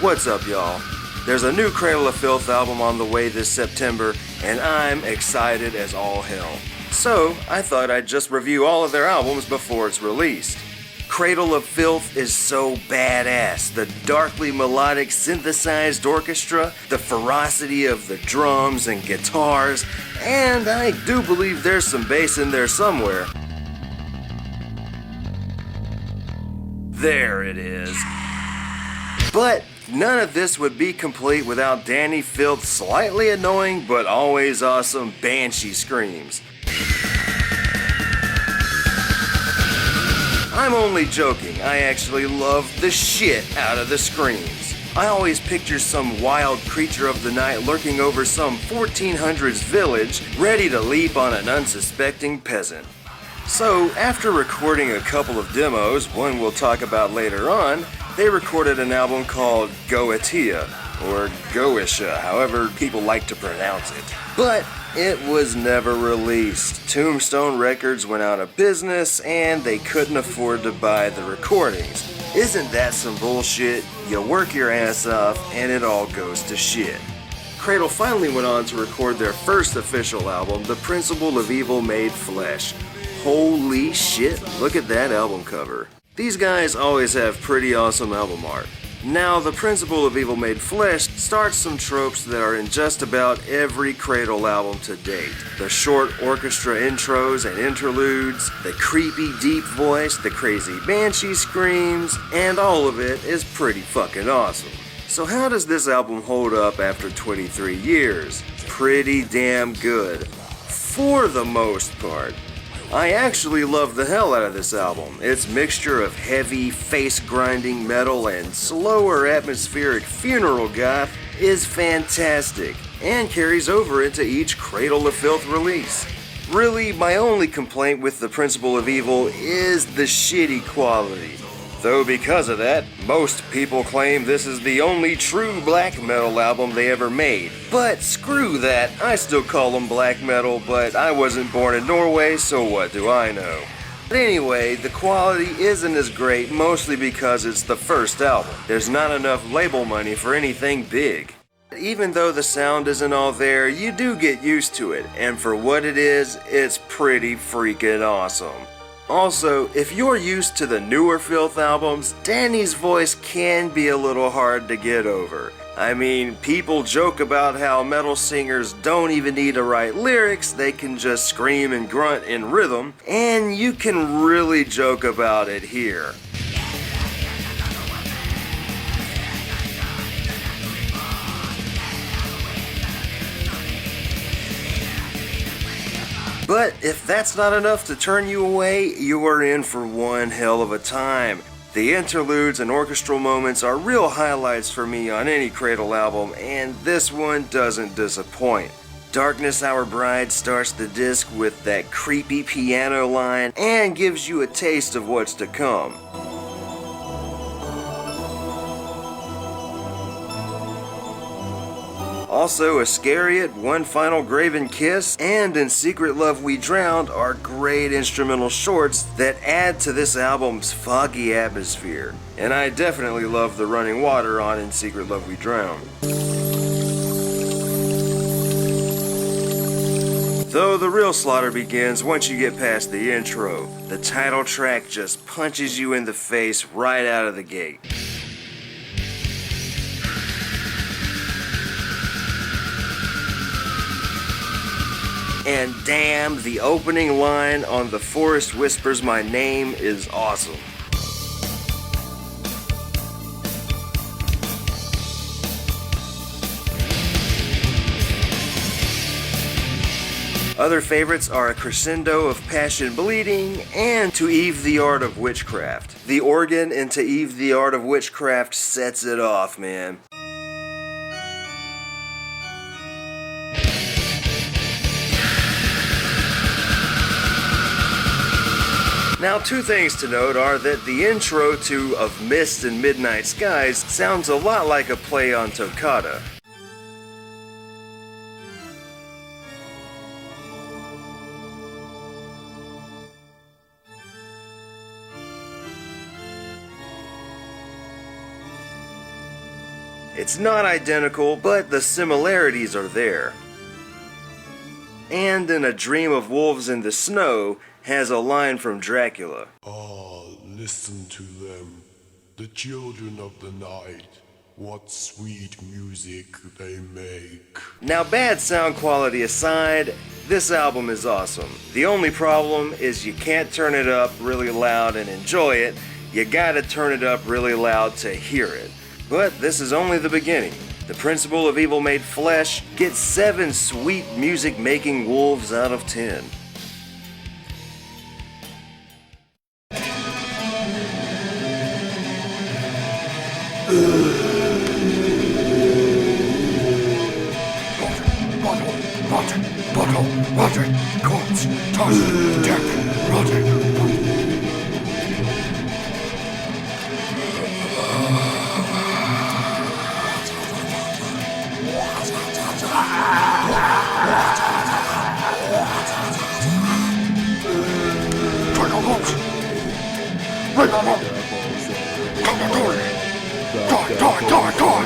What's up, y'all? There's a new Cradle of Filth album on the way this September, and I'm excited as all hell. So, I thought I'd just review all of their albums before it's released. Cradle of Filth is so badass. The darkly melodic synthesized orchestra, the ferocity of the drums and guitars, and I do believe there's some bass in there somewhere. There it is. But none of this would be complete without Danny Filth's slightly annoying but always awesome banshee screams. I'm only joking, I actually love the shit out of the screams. I always picture some wild creature of the night lurking over some 1400s village, ready to leap on an unsuspecting peasant. So, after recording a couple of demos, one we'll talk about later on, they recorded an album called Goetia, or Goetia, however people like to pronounce it. But it was never released. Tombstone Records went out of business and they couldn't afford to buy the recordings. Isn't that some bullshit? You work your ass off and it all goes to shit. Cradle finally went on to record their first official album, The Principle of Evil Made Flesh. Holy shit, look at that album cover. These guys always have pretty awesome album art. Now, The Principle of Evil Made Flesh starts some tropes that are in just about every Cradle album to date. The short orchestra intros and interludes, the creepy deep voice, the crazy banshee screams, and all of it is pretty fucking awesome. So how does this album hold up after 23 years? Pretty damn good. For the most part. I actually love the hell out of this album. Its mixture of heavy, face-grinding metal and slower atmospheric funeral goth is fantastic, and carries over into each Cradle of Filth release. Really, my only complaint with The Principle of Evil is the shitty quality. Though because of that, most people claim this is the only true black metal album they ever made. But screw that, I still call them black metal, but I wasn't born in Norway, so what do I know? But anyway, the quality isn't as great mostly because it's the first album. There's not enough label money for anything big. Even though the sound isn't all there, you do get used to it, and for what it is, it's pretty freaking awesome. Also, if you're used to the newer Filth albums, Danny's voice can be a little hard to get over. I mean, people joke about how metal singers don't even need to write lyrics, they can just scream and grunt in rhythm, and you can really joke about it here. But if that's not enough to turn you away, you are in for one hell of a time. The interludes and orchestral moments are real highlights for me on any Cradle album, and this one doesn't disappoint. Darkness Our Bride starts the disc with that creepy piano line and gives you a taste of what's to come. Also, Iscariot, One Final Graven Kiss, and In Secret Love We Drowned are great instrumental shorts that add to this album's foggy atmosphere. And I definitely love the running water on In Secret Love We Drowned. Though the real slaughter begins once you get past the intro. The title track just punches you in the face right out of the gate. And damn, the opening line on The Forest Whispers My Name is awesome. Other favorites are A Crescendo of Passion Bleeding and To Eve the Art of Witchcraft. The organ in To Eve the Art of Witchcraft sets it off, man. Now, two things to note are that the intro to Of Mist and Midnight Skies sounds a lot like a play on Toccata. It's not identical, but the similarities are there. And in A Dream of Wolves in the Snow has a line from Dracula. Ah, listen to them, the children of the night. What sweet music they make. Now, bad sound quality aside, this album is awesome. The only problem is you can't turn it up really loud and enjoy it. You gotta turn it up really loud to hear it. But this is only the beginning. The Principle of Evil Made Flesh gets 7 sweet music-making wolves out of 10. Rotten, corpse, tossed, deck, rotten. Die, die, die, die!